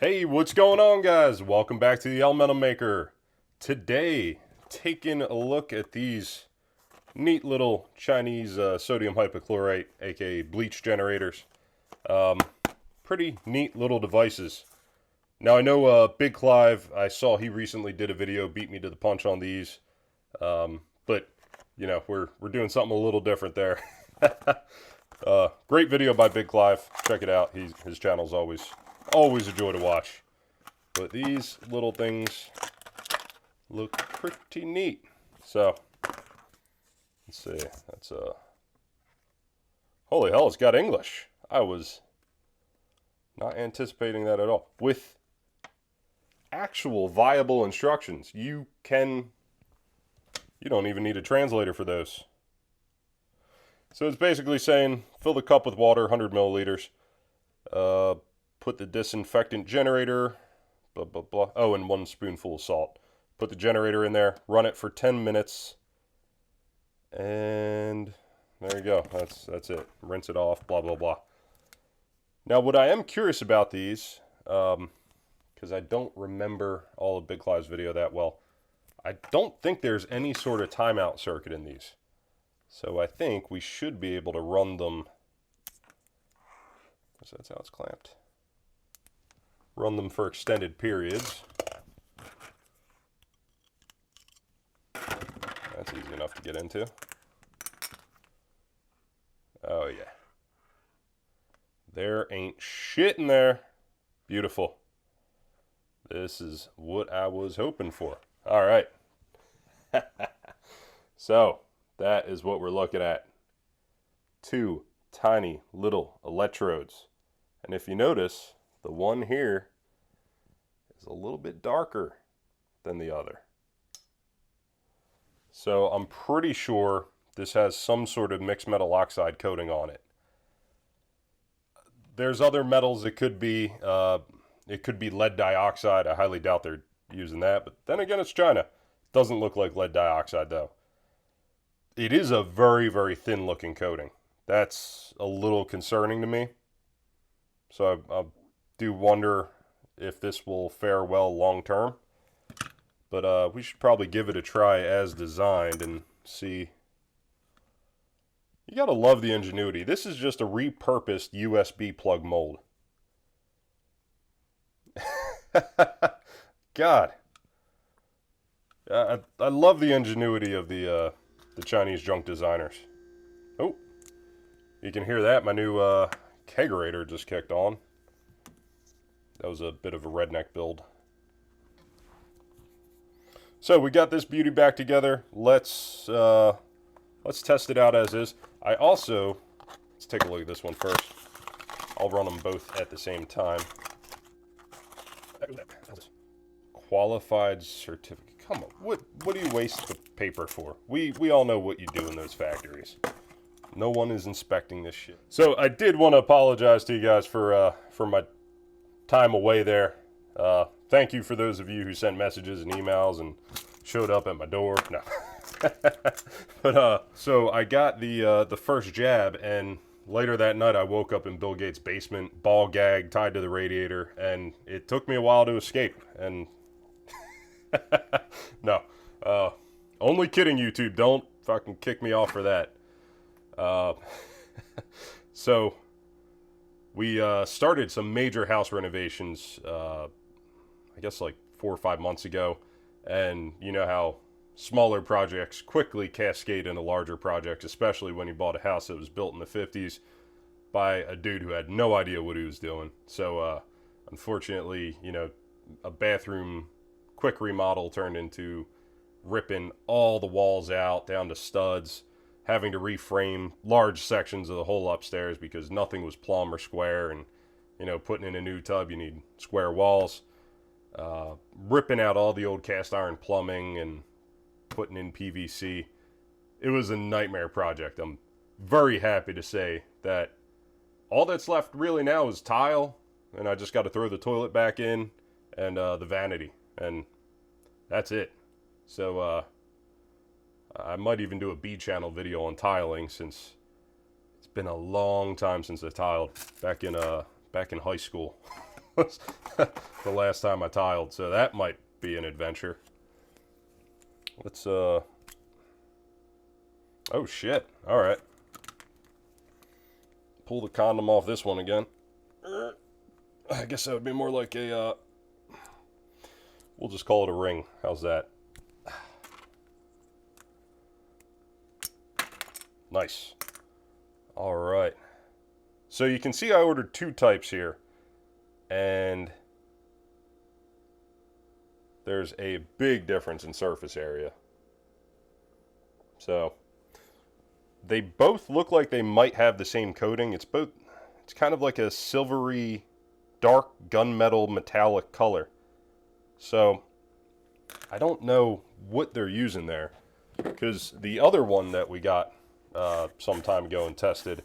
Hey, what's going on, guys? Welcome back to the ElementalMaker. Today, taking a look at these neat little Chinese sodium hypochlorite, aka bleach generators. Pretty neat little devices. Now, I know Big Clive, I saw he recently did a video, beat me to the punch on these. But, you know, we're doing something a little different there. Great video by Big Clive. Check it out. His channel's always a joy to watch. But these little things look pretty neat. So, let's see. That's holy hell, it's got English. I was not anticipating that at all. With actual viable instructions. You don't even need a translator for those. So it's basically saying fill the cup with water, 100 milliliters. Put the disinfectant generator, blah, blah, blah. Oh, and 1 spoonful of salt. Put the generator in there, run it for 10 minutes, and there you go. That's it. Rinse it off, blah, blah, blah. Now, what I am curious about these, because I don't remember all of Big Clive's video that well, I don't think there's any sort of timeout circuit in these. So I think we should be able to run them. So that's how it's clamped. Run them for extended periods. That's easy enough to get into. Oh yeah. There ain't shit in there. Beautiful. This is what I was hoping for. All right. So, that is what we're looking at. 2 tiny little electrodes. And if you notice, the one here is a little bit darker than the other. So I'm pretty sure this has some sort of mixed metal oxide coating on it. There's other metals it could be lead dioxide. I highly doubt they're using that, but then again, it's China. Doesn't look like lead dioxide though. It is a very, very thin looking coating. That's a little concerning to me. So I do wonder if this will fare well long term. But we should probably give it a try as designed and see. You gotta love the ingenuity. This is just a repurposed USB plug mold. God. I love the ingenuity of the Chinese junk designers. Oh, you can hear that. My new kegerator just kicked on. That was a bit of a redneck build. So we got this beauty back together. Let's test it out as is. Let's take a look at this one first. I'll run them both at the same time. Qualified certificate. Come on, what do you waste the paper for? We all know what you do in those factories. No one is inspecting this shit. So I did want to apologize to you guys for my time away there. Thank you for those of you who sent messages and emails and showed up at my door. No. But so I got the first jab, and later that night I woke up in Bill Gates' basement, ball gag tied to the radiator, and it took me a while to escape. And no, only kidding, YouTube. Don't fucking kick me off for that. So we started some major house renovations, I guess like 4 or 5 months ago, and you know how smaller projects quickly cascade into larger projects, especially when you bought a house that was built in the 50s by a dude who had no idea what he was doing. So unfortunately, you know, a bathroom quick remodel turned into ripping all the walls out down to studs, having to reframe large sections of the whole upstairs because nothing was plumb or square, and you know, putting in a new tub you need square walls, ripping out all the old cast iron plumbing and putting in PVC. It was a nightmare project. I'm very happy to say that all that's left really now is tile, and I just got to throw the toilet back in and the vanity, and that's it. So I might even do a B channel video on tiling, since it's been a long time since I tiled, back in high school. was the last time I tiled, so that might be an adventure. Let's, oh shit, alright. Pull the condom off this one again. I guess that would be more like a, we'll just call it a ring. How's that? Nice. Alright. So you can see I ordered 2 types here. And there's a big difference in surface area. So they both look like they might have the same coating. It's kind of like a silvery, dark gunmetal metallic color. So I don't know what they're using there, because the other one that we got some time ago and tested,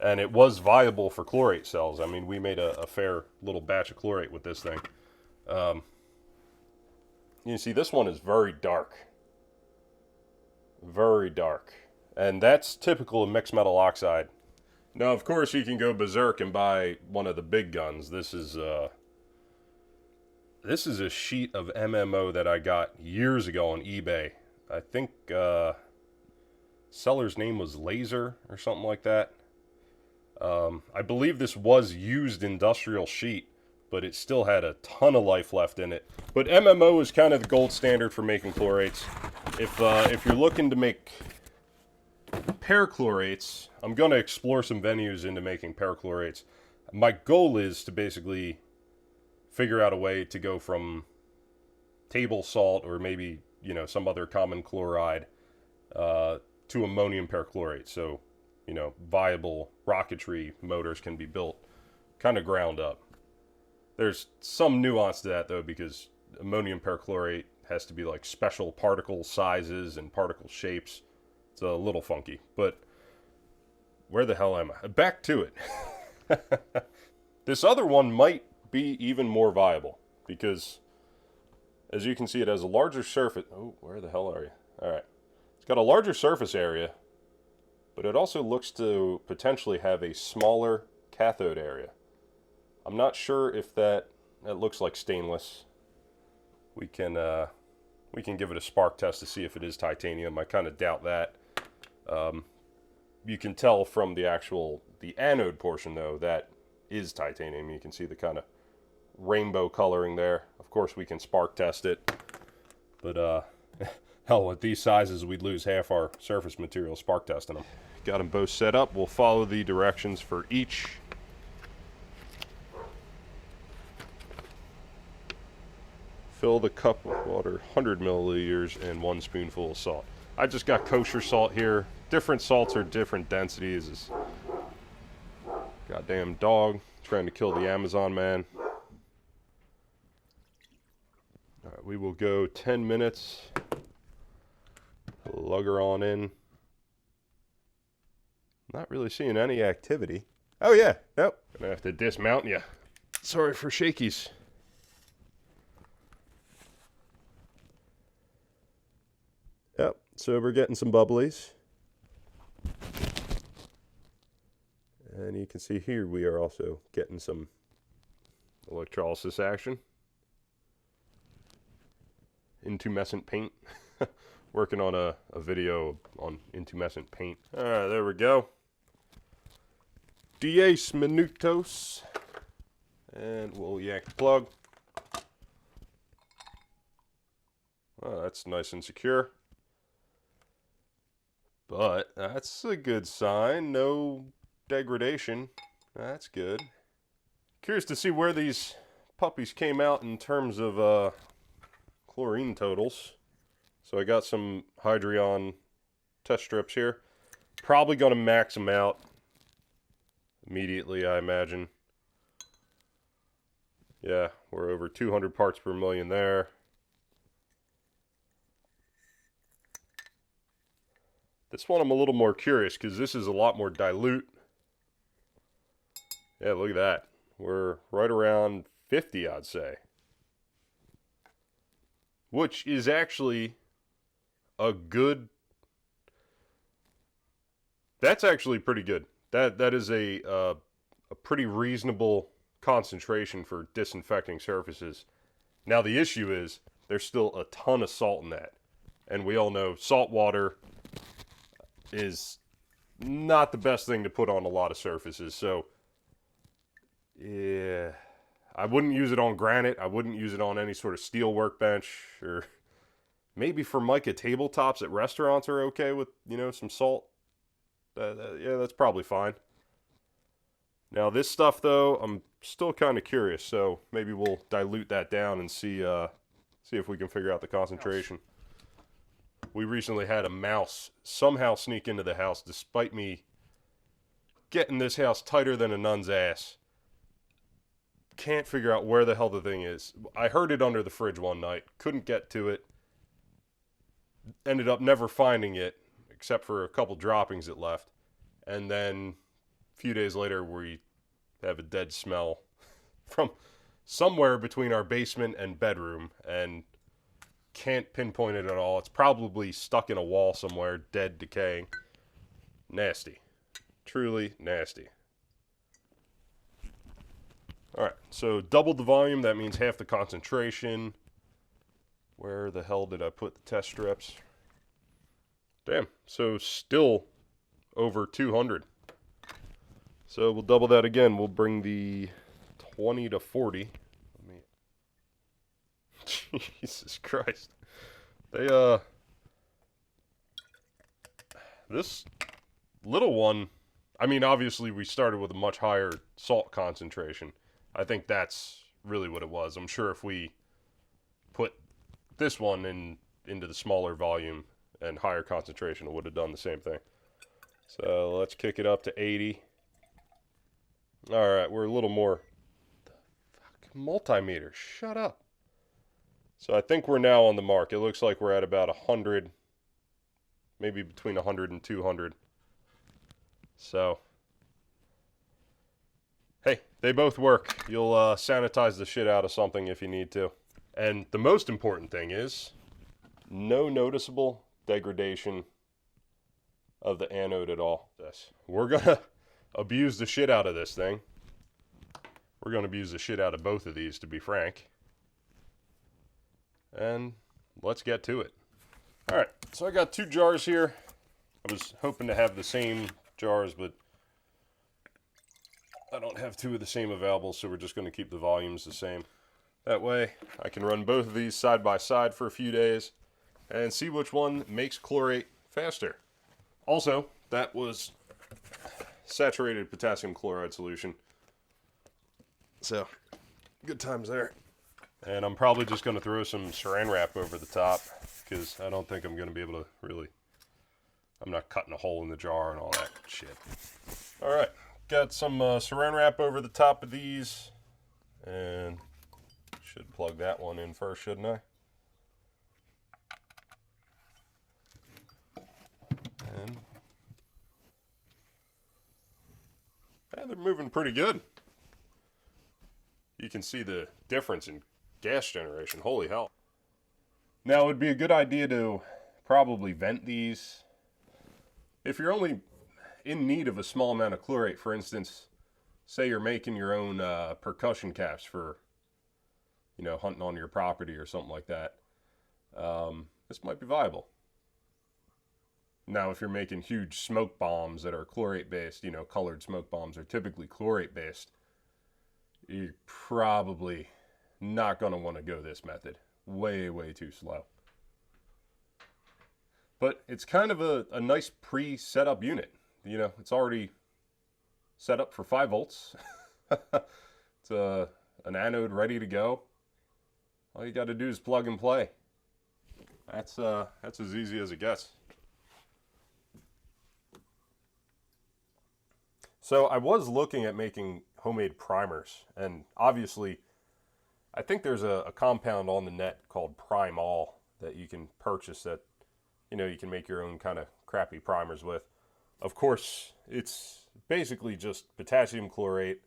and it was viable for chlorate cells. I mean, we made a fair little batch of chlorate with this thing. You see, this one is very dark. Very dark. And that's typical of mixed metal oxide. Now, of course, you can go berserk and buy one of the big guns. This is a sheet of MMO that I got years ago on eBay. I think seller's name was Laser or something like that. I believe this was used industrial sheet, but it still had a ton of life left in it. But MMO is kind of the gold standard for making chlorates. If you're looking to make perchlorates, I'm going to explore some venues into making perchlorates. My goal is to basically figure out a way to go from table salt or maybe, you know, some other common chloride to ammonium perchlorate. So, you know, viable rocketry motors can be built kind of ground up. There's some nuance to that, though, because ammonium perchlorate has to be like special particle sizes and particle shapes. It's a little funky, but where the hell am I? Back to it. This other one might be even more viable because, as you can see, it has a larger surface. Oh, where the hell are you? All right. It's got a larger surface area, but it also looks to potentially have a smaller cathode area. I'm not sure if that looks like stainless. We can give it a spark test to see if it is titanium. I kind of doubt that. You can tell from the anode portion, though, that is titanium. You can see the kind of rainbow coloring there. Of course, we can spark test it, but hell, with these sizes, we'd lose half our surface material spark testing them. Got them both set up. We'll follow the directions for each. Fill the cup with water, 100 milliliters, and 1 spoonful of salt. I just got kosher salt here. Different salts are different densities. This goddamn dog trying to kill the Amazon man. All right, we will go 10 minutes. Lug her on in. Not really seeing any activity. Oh yeah, nope. Gonna have to dismount you. Sorry for shakies. Yep, so we're getting some bubblies. And you can see here we are also getting some electrolysis action. Intumescent paint. Working on a video on intumescent paint. Alright, there we go. 10 minutos. And we'll yank the plug. Oh, that's nice and secure. But that's a good sign. No degradation. That's good. Curious to see where these puppies came out in terms of chlorine totals. So I got some Hydrion test strips here. Probably going to max them out immediately, I imagine. Yeah, we're over 200 parts per million there. This one I'm a little more curious because this is a lot more dilute. Yeah, look at that. We're right around 50, I'd say. Which is actually a good... That's actually pretty good. That is a pretty reasonable concentration for disinfecting surfaces. Now the issue is there's still a ton of salt in that. And we all know salt water is not the best thing to put on a lot of surfaces. So, yeah, I wouldn't use it on granite. I wouldn't use it on any sort of steel workbench, or maybe for mica tabletops at restaurants are okay with, you know, some salt. Yeah, that's probably fine. Now this stuff though, I'm still kind of curious, so maybe we'll dilute that down and see if we can figure out the concentration. We recently had a mouse somehow sneak into the house despite me getting this house tighter than a nun's ass. Can't figure out where the hell the thing is. I heard it under the fridge one night, couldn't get to it. Ended up never finding it, except for a couple droppings it left. And then a few days later, we have a dead smell from somewhere between our basement and bedroom, and can't pinpoint it at all. It's probably stuck in a wall somewhere, dead, decaying. Nasty. Truly nasty. Alright, so doubled the volume, that means half the concentration. Where the hell did I put the test strips? Damn, so still over 200. So we'll double that again. We'll bring the 20 to 40. Jesus Christ. This little one, I mean, obviously we started with a much higher salt concentration. I think that's really what it was. I'm sure if we put this one into the smaller volume and higher concentration, it would have done the same thing. So let's kick it up to 80. All right, we're a little more. Fuck, multimeter, shut up. So I think we're now on the mark. It looks like we're at about 100, maybe between 100 and 200. So, hey, they both work. You'll sanitize the shit out of something if you need to. And the most important thing is no noticeable degradation of the anode at all. We're going to abuse the shit out of this thing. We're going to abuse the shit out of both of these, to be frank. And let's get to it. Alright, so I got 2 jars here. I was hoping to have the same jars, but I don't have 2 of the same available, so we're just going to keep the volumes the same. That way, I can run both of these side by side for a few days and see which one makes chlorate faster. Also, that was saturated potassium chloride solution. So, good times there. And I'm probably just going to throw some saran wrap over the top, because I don't think I'm going to be able to really, I'm not cutting a hole in the jar and all that shit. Alright, got some saran wrap over the top of these, and should plug that one in first, shouldn't I? And yeah, they're moving pretty good. You can see the difference in gas generation. Holy hell. Now, it would be a good idea to probably vent these. If you're only in need of a small amount of chlorate, for instance, say you're making your own percussion caps for, you know, hunting on your property or something like that, this might be viable. Now, if you're making huge smoke bombs that are chlorate based, you know, colored smoke bombs are typically chlorate based, you're probably not going to want to go this method. Way, way too slow. But it's kind of a nice pre-set up unit. You know, it's already set up for 5 volts. It's an anode ready to go. All you got to do is plug and play. That's as easy as it gets. So I was looking at making homemade primers, and obviously I think there's a compound on the net called Prime All that you can purchase that, you know, you can make your own kind of crappy primers with. Of course, it's basically just potassium chlorate,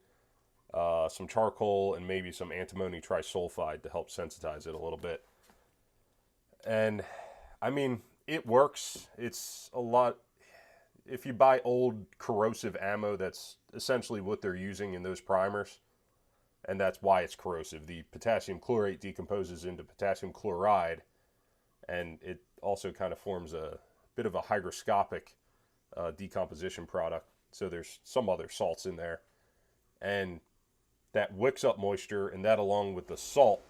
some charcoal, and maybe some antimony trisulfide to help sensitize it a little bit. And I mean, it works. It's a lot. If you buy old corrosive ammo, that's essentially what they're using in those primers. and that's why it's corrosive. The potassium chlorate decomposes into potassium chloride, and it also kind of forms a bit of a hygroscopic decomposition product. So there's some other salts in there, and that wicks up moisture, and that along with the salt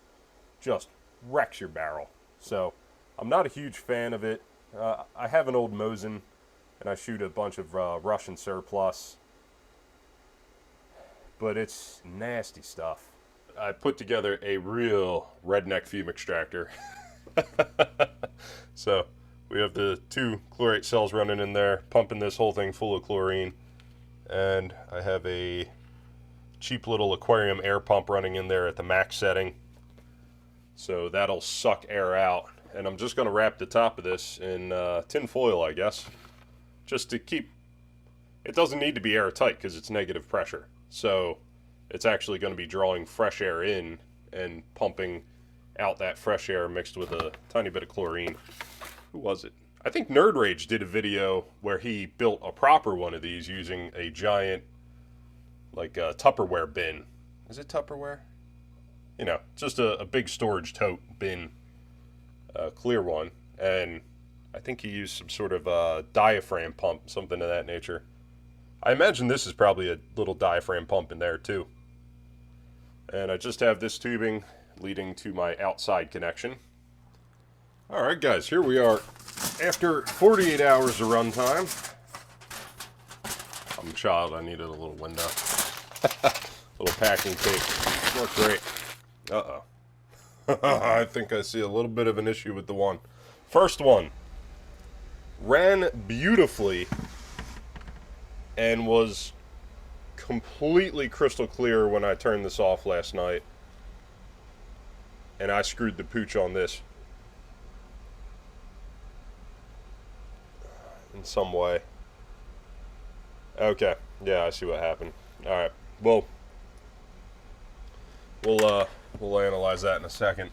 just wrecks your barrel. So I'm not a huge fan of it. I have an old Mosin, and I shoot a bunch of Russian surplus, but it's nasty stuff. I put together a real redneck fume extractor. So we have the 2 chlorate cells running in there, pumping this whole thing full of chlorine, and I have a cheap little aquarium air pump running in there at the max setting, so that'll suck air out. And I'm just going to wrap the top of this in tin foil, I guess, just to keep, it doesn't need to be airtight because it's negative pressure, so it's actually going to be drawing fresh air in and pumping out that fresh air mixed with a tiny bit of chlorine. Who was it? I think Nerd Rage did a video where he built a proper one of these using a giant, like a Tupperware bin. Is it Tupperware? You know, just a big storage tote bin, clear one. And I think he used some sort of diaphragm pump, something of that nature. I imagine this is probably a little diaphragm pump in there too. And I just have this tubing leading to my outside connection. Alright guys, here we are after 48 hours of runtime. I'm a child, I needed a little window. Little packing tape. Works great. Uh-oh. I think I see a little bit of an issue with the one. First one ran beautifully and was completely crystal clear when I turned this off last night. And I screwed the pooch on this in some way. Okay, yeah, I see what happened. Alright, well, we'll analyze that in a second.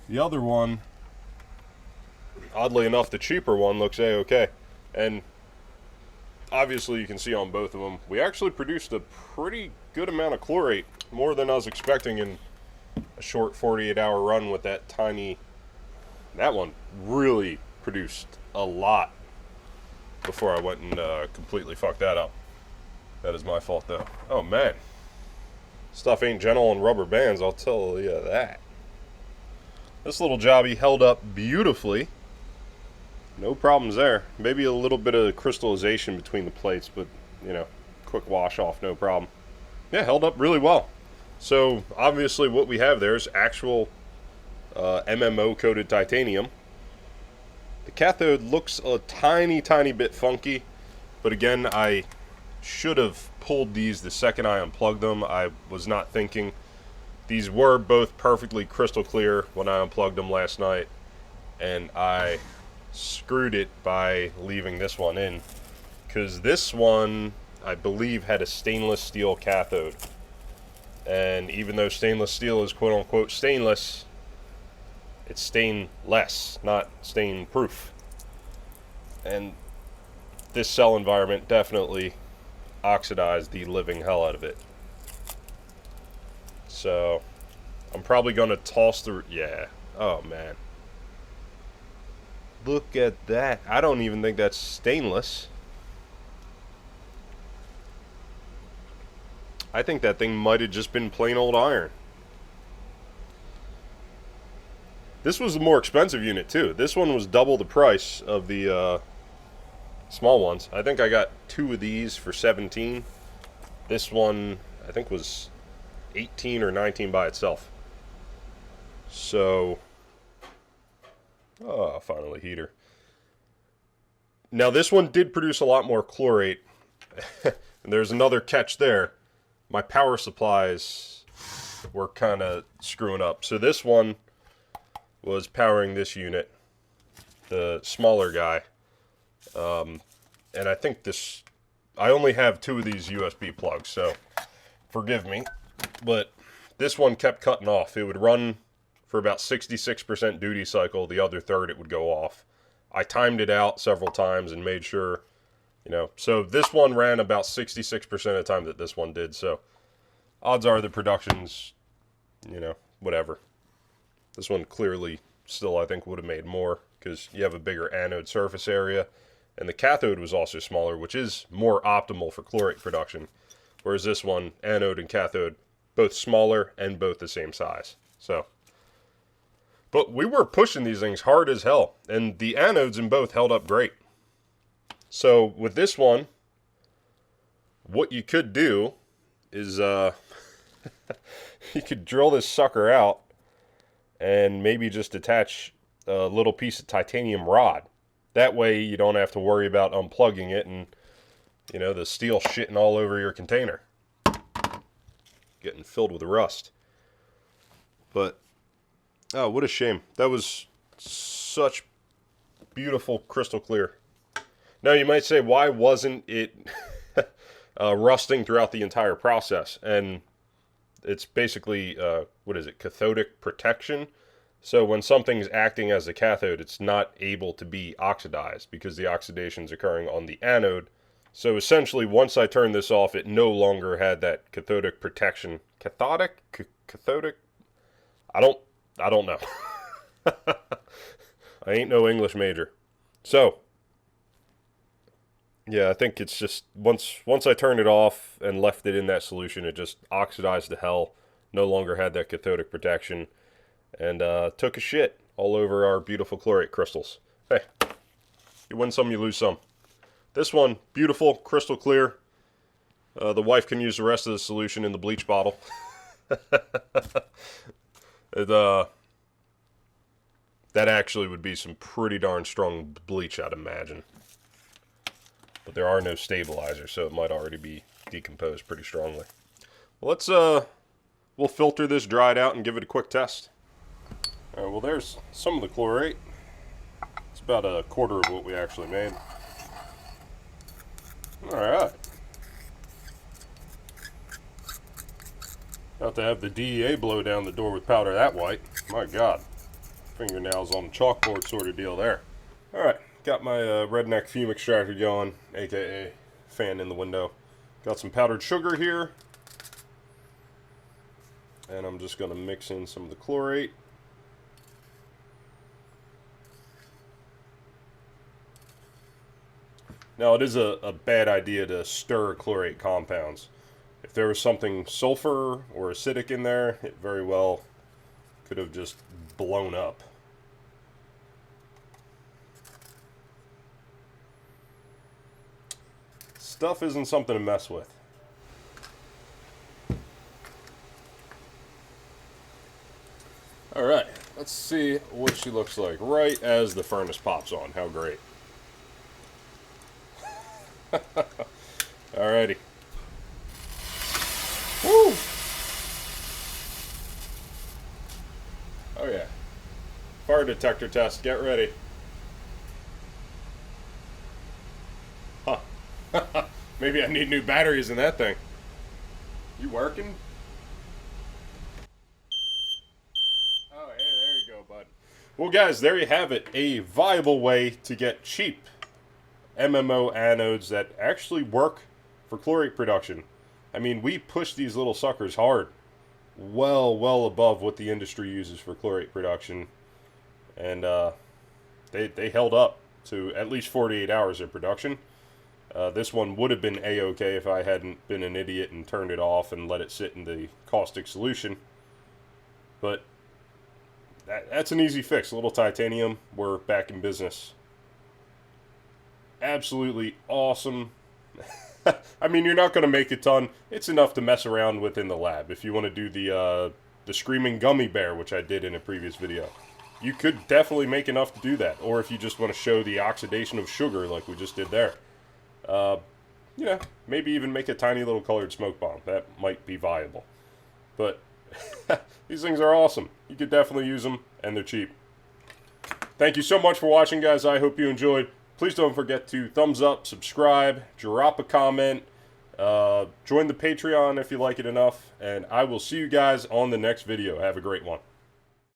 The other one, oddly enough, the cheaper one looks A-okay. And obviously you can see on both of them, we actually produced a pretty good amount of chlorate, more than I was expecting in a short 48-hour run with that tiny. That one really produced a lot before I went and completely fucked that up. That is my fault though. Oh man, stuff ain't gentle on rubber bands, I'll tell you that. This little jobby held up beautifully. No problems there. Maybe a little bit of crystallization between the plates, but you know, quick wash off, no problem. Yeah, held up really well. So obviously what we have there is actual MMO coated titanium. The cathode looks a tiny bit funky, but again, I should have pulled these the second I unplugged them. I was not thinking. These were both perfectly crystal clear when I unplugged them last night, and I screwed it by leaving this one in, because this one I believe had a stainless steel cathode, and even though stainless steel is quote unquote stainless, it's stainless, not stain proof. And this cell environment definitely oxidized the living hell out of it. So I'm probably gonna toss the, yeah, oh man, look at that. I don't even think that's stainless. I think that thing might have just been plain old iron. This was the more expensive unit too. This one was double the price of the small ones. I think I got 2 of these for 17. This one I think was 18 or 19 by itself. So, oh, finally heater. Now this one did produce a lot more chlorate. And there's another catch there. My power supplies were kind of screwing up. So this one was powering this unit, the smaller guy. And I think this, I only have 2 of these USB plugs, so forgive me. But this one kept cutting off. It would run for about 66% duty cycle. The other third it would go off. I timed it out several times and made sure, you know. So this one ran about 66% of the time that this one did. So odds are the production's, you know, whatever. This one clearly still, I think, would have made more because you have a bigger anode surface area. And the cathode was also smaller, which is more optimal for chlorate production. Whereas this one, anode and cathode, both smaller and both the same size. So, but we were pushing these things hard as hell. And the anodes in both held up great. So with this one, what you could do is you could drill this sucker out and maybe just attach a little piece of titanium rod. That way you don't have to worry about unplugging it and, you know, the steel shitting all over your container. Getting filled with rust. But, oh, what a shame. That was such beautiful crystal clear. Now you might say, why wasn't it rusting throughout the entire process? And it's basically, what is it, cathodic protection. So when something's acting as a cathode, it's not able to be oxidized because the oxidation's occurring on the anode. So essentially, once I turned this off, it no longer had that cathodic protection. Cathodic? I don't know. I ain't no English major. So, yeah, I think it's just, once I turned it off and left it in that solution, it just oxidized to hell. No longer had that cathodic protection. And took a shit all over our beautiful chlorate crystals. Hey, you win some, you lose some. This one, beautiful, crystal clear. The wife can use the rest of the solution in the bleach bottle. That actually would be some pretty darn strong bleach, I'd imagine. But there are no stabilizers, so it might already be decomposed pretty strongly. Well, we'll filter this, dry it out, and give it a quick test. Alright, well there's some of the chlorate. It's about a quarter of what we actually made. Alright. About to have the DEA blow down the door with powder that white. My God. Fingernails on the chalkboard sort of deal there. Alright, got my redneck fume extractor going, aka fan in the window. Got some powdered sugar here. And I'm just going to mix in some of the chlorate. Now, it is a bad idea to stir chlorate compounds. If there was something sulfur or acidic in there, it very well could have just blown up. Stuff isn't something to mess with. Alright, let's see what she looks like right as the furnace pops on. How great. Alrighty. Woo! Oh yeah. Fire detector test, get ready. Huh. Maybe I need new batteries in that thing. You working? Oh, hey, there you go, bud. Well, guys, there you have it. A viable way to get cheap MMO anodes that actually work for chlorate production. I mean, we push these little suckers hard. Well above what the industry uses for chlorate production. And they held up to at least 48 hours of production. This one would have been A-OK if I hadn't been an idiot and turned it off and let it sit in the caustic solution. But that's an easy fix. A little titanium, we're back in business. Absolutely awesome. I mean, you're not going to make a ton. It's enough to mess around with in the lab. If you want to do the screaming gummy bear, which I did in a previous video, you could definitely make enough to do that. Or if you just want to show the oxidation of sugar like we just did there. You know, maybe even make a tiny little colored smoke bomb. That might be viable. But these things are awesome. You could definitely use them, and they're cheap. Thank you so much for watching, guys. I hope you enjoyed. Please don't forget to thumbs up, subscribe, drop a comment, join the Patreon if you like it enough, and I will see you guys on the next video. Have a great one.